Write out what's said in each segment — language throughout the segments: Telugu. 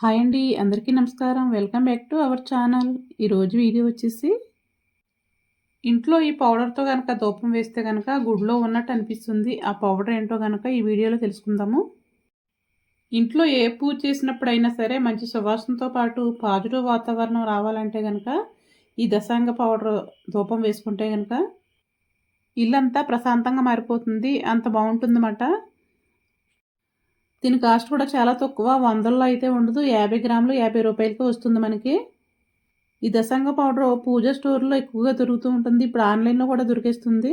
హాయ్ అండి, అందరికీ నమస్కారం. Welcome back to our channel. ఈరోజు వీడియో వచ్చేసి ఇంట్లో ఈ పౌడర్తో కనుక ధూపం వేస్తే కనుక గుడిలో ఉన్నట్టు అనిపిస్తుంది. ఆ పౌడర్ ఏంటో కనుక ఈ వీడియోలో తెలుసుకుందాము. ఇంట్లో ఏ పూజ చేసినప్పుడైనా సరే మంచి సువాసనతో పాటు పాజిటివ్ వాతావరణం రావాలంటే కనుక ఈ దశాంగ పౌడర్ ధూపం వేసుకుంటే కనుక ఇల్లంతా ప్రశాంతంగా మారిపోతుంది. అంత బాగుంటుందన్నమాట. దీని కాస్ట్ కూడా చాలా తక్కువ, 100లో అయితే ఉండదు. 50 గ్రాములు 50 రూపాయలకి వస్తుంది మనకి. ఈ దశాంగ పౌడర్ పూజ స్టోర్లో ఎక్కువగా దొరుకుతూ ఉంటుంది. ఇప్పుడు ఆన్లైన్లో కూడా దొరికేస్తుంది.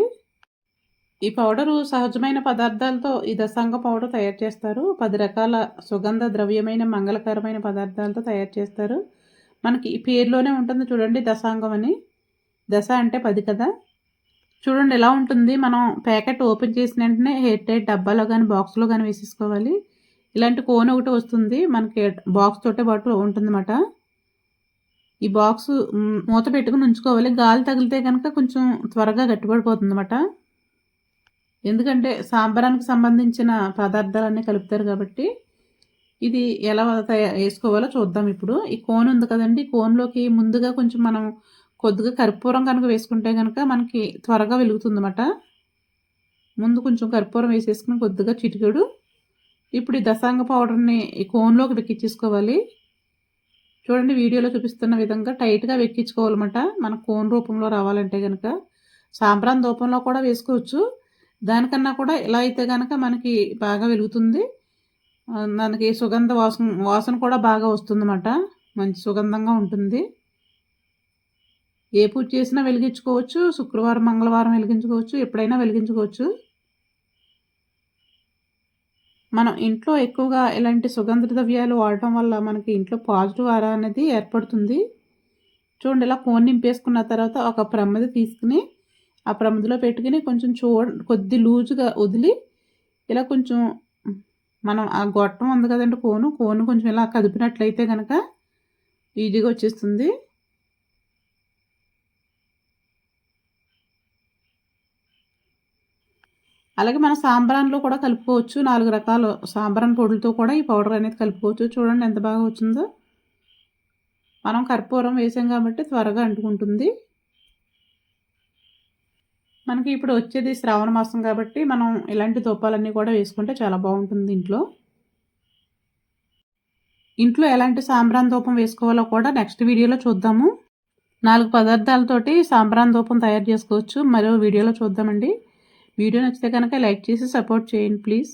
ఈ పౌడరు సహజమైన పదార్థాలతో ఈ దశాంగ పౌడర్ తయారు చేస్తారు. 10 రకాల సుగంధ ద్రవ్యమైన మంగళకరమైన పదార్థాలతో తయారు చేస్తారు. మనకి ఈ పేరులోనే ఉంటుంది చూడండి, దశాంగం అని. దశ అంటే 10 కదా. చూడండి ఎలా ఉంటుంది. మనం ప్యాకెట్ ఓపెన్ చేసిన వెంటనే ఎయిర్ టైట్ డబ్బాలో కానీ బాక్స్లో కానీ వేసేసుకోవాలి. ఇలాంటి కోన్ ఒకటి వస్తుంది మనకి, బాక్స్ తోటే పాటు ఉంటుందన్నమాట. ఈ బాక్స్ మూత పెట్టుకుని ఉంచుకోవాలి. గాలి తగిలితే కనుక కొంచెం త్వరగా గట్టిపడిపోతుంది అన్నమాట. ఎందుకంటే సాంబ్రానికి సంబంధించిన పదార్థాలన్నీ కలుపుతారు కాబట్టి. ఇది ఎలా వేసుకోవాలో చూద్దాం ఇప్పుడు. ఈ కోన్ ఉంది కదండి, కోన్లోకి ముందుగా కొంచెం మనం కొద్దిగా కర్పూరం కనుక వేసుకుంటే కనుక మనకి త్వరగా వెలుగుతుందన్నమాట. ముందు కొంచెం కర్పూరం వేసేసుకుని కొద్దిగా చిటికెడు. ఇప్పుడు ఈ దశాంగ పౌడర్ని ఈ కోన్లోకి వెక్కించేసుకోవాలి. చూడండి వీడియోలో చూపిస్తున్న విధంగా టైట్గా వెక్కించుకోవాలన్నమాట. మన కోన్ రూపంలో రావాలంటే కనుక సాంబ్రాన్ రూపంలో కూడా వేసుకోవచ్చు. దానికన్నా కూడా ఇలా అయితే కనుక మనకి బాగా వెలుగుతుంది. మనకి సుగంధ వాసన కూడా బాగా వస్తుందన్నమాట. మంచి సుగంధంగా ఉంటుంది. ఏ పూజ చేసినా వెలిగించుకోవచ్చు. శుక్రవారం మంగళవారం వెలిగించుకోవచ్చు, ఎప్పుడైనా వెలిగించుకోవచ్చు. మనం ఇంట్లో ఎక్కువగా ఇలాంటి సుగంధ ద్రవ్యాలు వాడటం వల్ల మనకి ఇంట్లో పాజిటివ్ ఆరా అనేది ఏర్పడుతుంది. చూడండి ఇలా కోన్ నింపేసుకున్న తర్వాత ఒక ప్రమిద తీసుకుని ఆ ప్రమిదలో పెట్టుకుని కొంచెం కొద్ది లూజుగా వదిలి ఇలా కొంచెం మనం ఆ గొట్టం ఉంది కదండి, కోను కొంచెం ఇలా కదిపినట్లయితే కనుక ఈజీగా వచ్చేస్తుంది. అలాగే మన సాంబ్రాన్లో కూడా కలుపుకోవచ్చు. 4 రకాల సాంబ్రాన్ పొడులతో కూడా ఈ పౌడర్ అనేది కలుపుకోవచ్చు. చూడండి ఎంత బాగా వచ్చిందో. మనం కర్పూరం వేసాం కాబట్టి త్వరగా అంటుకుంటుంది. మనకి ఇప్పుడు వచ్చేది శ్రావణ మాసం కాబట్టి మనం ఇలాంటి ధూపాలన్నీ కూడా వేసుకుంటే చాలా బాగుంటుంది. ఇంట్లో ఎలాంటి సాంబ్రాన్ ధూపం వేసుకోవాలో కూడా నెక్స్ట్ వీడియోలో చూద్దాము. 4 పదార్థాలతోటి సాంబ్రాన్ ధూపం తయారు చేసుకోవచ్చు. మరో వీడియోలో చూద్దామండి. వీడియో నచ్చితే కనుక లైక్ చేసి సపోర్ట్ చేయండి ప్లీజ్.